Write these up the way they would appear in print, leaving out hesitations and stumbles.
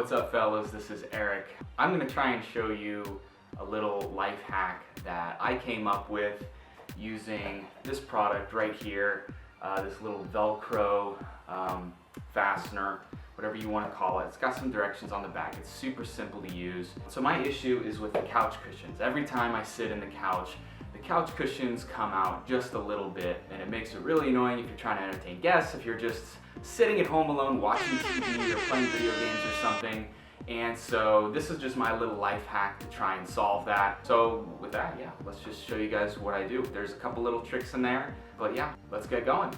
What's up, fellas? This is Eric. I'm going to try and show you a little life hack that I came up with using this product right here, this little Velcro fastener, whatever you want to call it. It's got some directions on the back. It's super simple to use. So my issue is with the couch cushions. Every time I sit in the couch cushions come out just a little bit, and it makes it really annoying if you're trying to entertain guests, if you're just sitting at home alone watching TV or playing video games or something. And so this is just my little life hack to try and solve that. So with that, yeah, let's just show you guys what I do. There's a couple little tricks in there, but yeah, let's get going.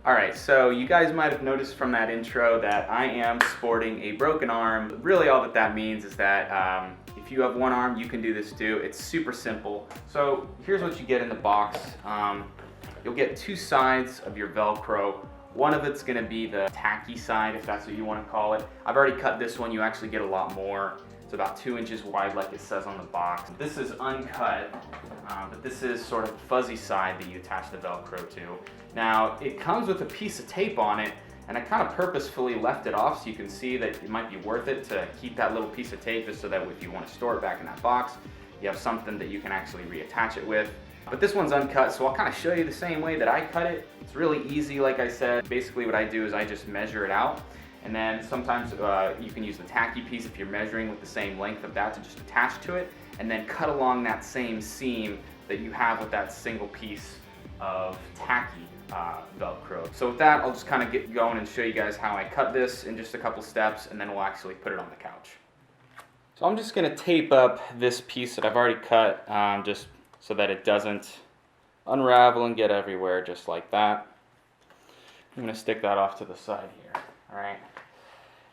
Alright, so you guys might have noticed from that intro that I am sporting a broken arm. Really all that means is that if you have one arm, you can do this too. It's super simple. So here's what you get in the box. You'll get two sides of your Velcro. One of it's going to be the tacky side, if that's what you want to call it. I've already cut this one. You actually get a lot more. It's about 2 inches wide like it says on the box. This is uncut, but this is sort of the fuzzy side that you attach the Velcro to. Now, it comes with a piece of tape on it, and I kind of purposefully left it off so you can see that it might be worth it to keep that little piece of tape, just so that if you want to store it back in that box, you have something that you can actually reattach it with. But this one's uncut, so I'll kind of show you the same way that I cut it. It's really easy, like I said. Basically what I do is I just measure it out, and then sometimes you can use the tacky piece if you're measuring with the same length of that to just attach to it, and then cut along that same seam that you have with that single piece of tacky Velcro. So with that, I'll just kind of get going and show you guys how I cut this in just a couple steps, and then we'll actually put it on the couch. So I'm just going to tape up this piece that I've already cut, just so that it doesn't unravel and get everywhere, just like that. I'm going to stick that off to the side here. Alright,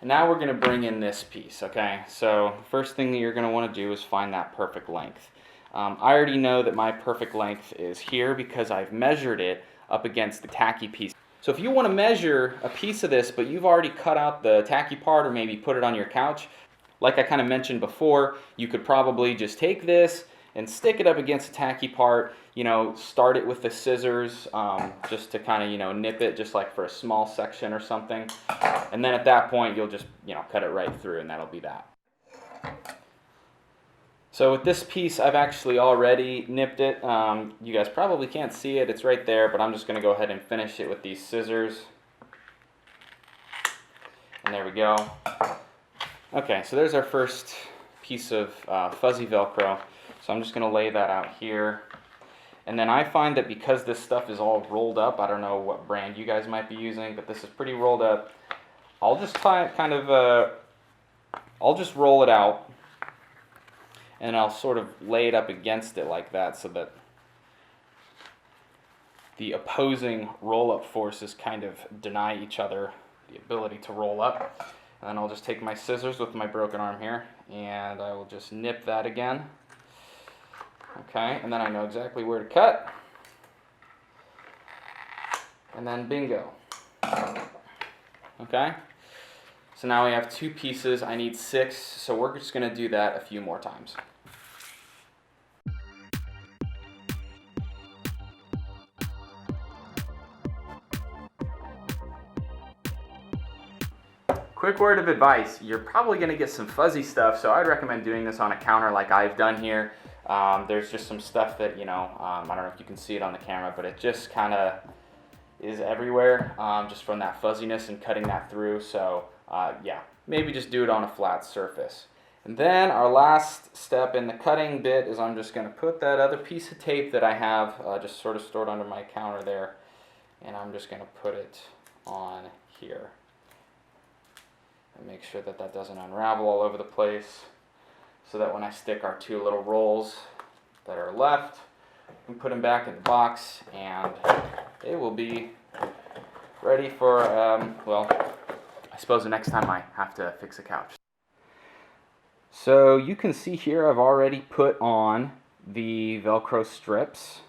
and now we're going to bring in this piece, okay? So first thing that you're going to want to do is find that perfect length. I already know that my perfect length is here because I've measured it up against the tacky piece. So if you want to measure a piece of this, but you've already cut out the tacky part or maybe put it on your couch, like I kind of mentioned before, you could probably just take this and stick it up against the tacky part, start it with the scissors, just to kind of, nip it just like for a small section or something. And then at that point, you'll just, cut it right through, and that'll be that. So with this piece, I've actually already nipped it. You guys probably can't see it, it's right there, but I'm just going to go ahead and finish it with these scissors. And there we go. Okay, so there's our first piece of fuzzy Velcro. So I'm just going to lay that out here. And then I find that because this stuff is all rolled up, I don't know what brand you guys might be using, but this is pretty rolled up. I'll just I'll just roll it out, and I'll sort of lay it up against it like that so that the opposing roll-up forces kind of deny each other the ability to roll up. And then I'll just take my scissors with my broken arm here, and I will just nip that again. Okay, and then I know exactly where to cut. And then bingo. Okay, so now we have 2 pieces. I need 6, so we're just going to do that a few more times. Quick word of advice, you're probably going to get some fuzzy stuff, so I'd recommend doing this on a counter like I've done here. There's just some stuff that, I don't know if you can see it on the camera, but it just kind of is everywhere, just from that fuzziness and cutting that through. So yeah, maybe just do it on a flat surface. And then our last step in the cutting bit is I'm just going to put that other piece of tape that I have just sort of stored under my counter there, and I'm just going to put it on here. And make sure that that doesn't unravel all over the place, so that when I stick our 2 little rolls that are left, we can put them back in the box, and they will be ready for, well, I suppose the next time I have to fix a couch. So you can see here I've already put on the Velcro strips.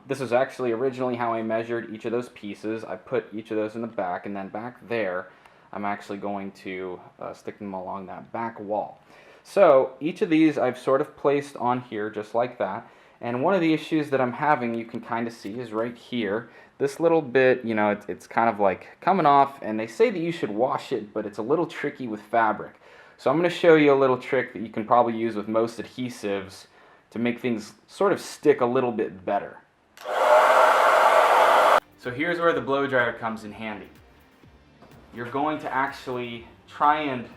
This is actually originally how I measured each of those pieces. I put each of those in the back, and then back there I'm actually going to stick them along that back wall. So each of these I've sort of placed on here just like that, And one of the issues that I'm having, you can kind of see, is right here. This little bit, you know, it's kind of like coming off, and they say that you should wash it, but it's a little tricky with fabric. So I'm going to show you a little trick that you can probably use with most adhesives to make things sort of stick a little bit better. So here's where the blow dryer comes in handy. You're going to actually try and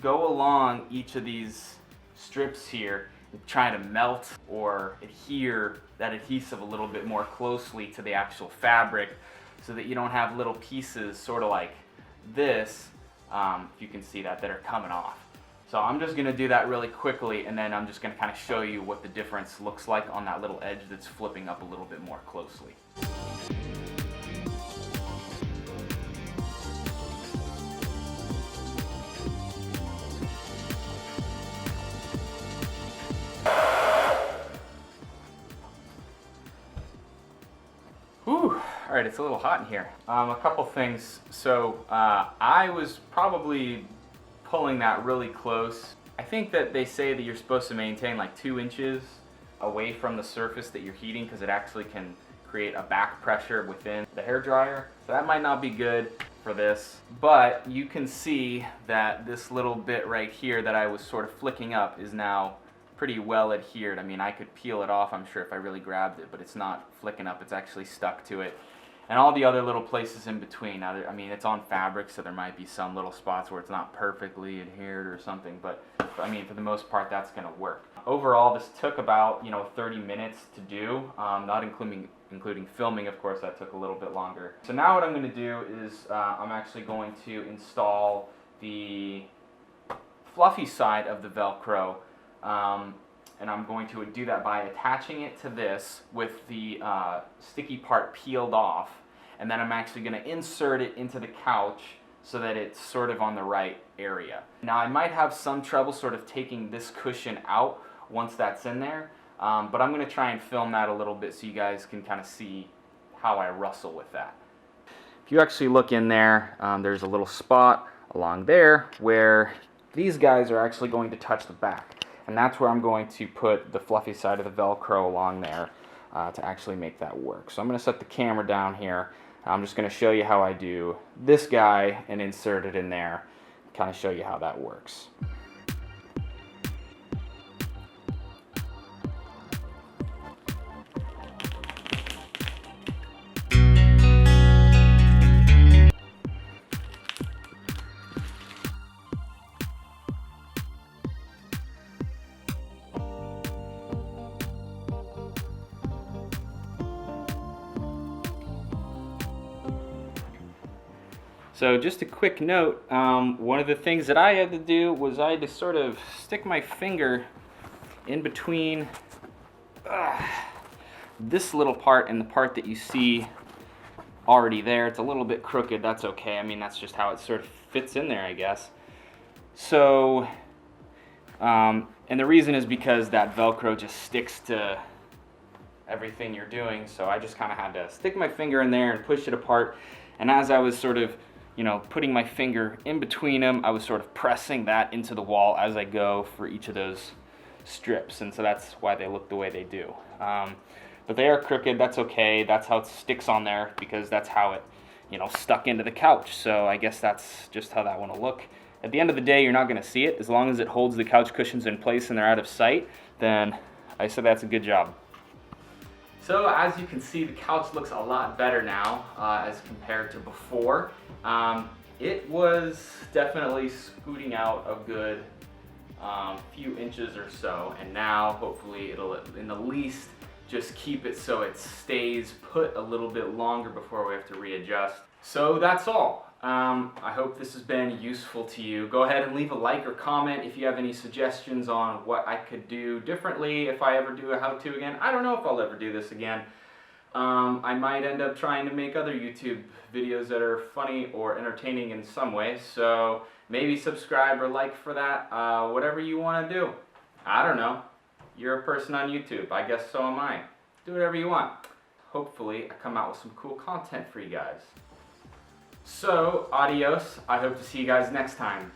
go along each of these strips here, trying to melt or adhere that adhesive a little bit more closely to the actual fabric so that you don't have little pieces sort of like this, if you can see that are coming off. So I'm just going to do that really quickly, and then I'm just going to kind of show you what the difference looks like on that little edge that's flipping up a little bit more closely. Whew. All right, it's a little hot in here. A couple things. So I was probably pulling that really close. I think that they say that you're supposed to maintain like 2 inches away from the surface that you're heating, because it actually can create a back pressure within the hair dryer. So that might not be good for this, but you can see that this little bit right here that I was sort of flicking up is now pretty well adhered. I mean, I could peel it off, I'm sure, if I really grabbed it, but it's not flicking up, it's actually stuck to it. And all the other little places in between. Now, I mean, it's on fabric, so there might be some little spots where it's not perfectly adhered or something, but I mean, for the most part, that's going to work. Overall, this took about 30 minutes to do, not including filming, of course. That took a little bit longer. So now what I'm going to do is I'm actually going to install the fluffy side of the Velcro, and I'm going to do that by attaching it to this with the sticky part peeled off, and then I'm actually going to insert it into the couch so that it's sort of on the right area. Now, I might have some trouble sort of taking this cushion out once that's in there, but I'm going to try and film that a little bit so you guys can kind of see how I wrestle with that. If you actually look in there, there's a little spot along there where these guys are actually going to touch the back, and that's where I'm going to put the fluffy side of the Velcro along there to actually make that work. So I'm going to set the camera down here. I'm just going to show you how I do this guy and insert it in there, kind of show you how that works. So just a quick note, one of the things that I had to do was I had to sort of stick my finger in between this little part and the part that you see already there. It's a little bit crooked, that's okay. I mean, that's just how it sort of fits in there, I guess. So, and the reason is because that Velcro just sticks to everything you're doing, so I just kind of had to stick my finger in there and push it apart. And as I was sort of putting my finger in between them, I was sort of pressing that into the wall as I go for each of those strips, and so that's why they look the way they do. But they are crooked, that's okay. That's how it sticks on there, because that's how it, stuck into the couch. So I guess that's just how that one will look. At the end of the day, you're not going to see it. As long as it holds the couch cushions in place and they're out of sight, then I said that's a good job. So as you can see, the couch looks a lot better now as compared to before. It was definitely scooting out a good few inches or so, and now hopefully it'll in the least just keep it so it stays put a little bit longer before we have to readjust. So that's all. I hope this has been useful to you. Go ahead and leave a like or comment if you have any suggestions on what I could do differently if I ever do a how-to again. I don't know if I'll ever do this again. I might end up trying to make other YouTube videos that are funny or entertaining in some way, so maybe subscribe or like for that, whatever you want to do. I don't know. You're a person on YouTube. I guess so am I. Do whatever you want. Hopefully I come out with some cool content for you guys. So, adios. I hope to see you guys next time.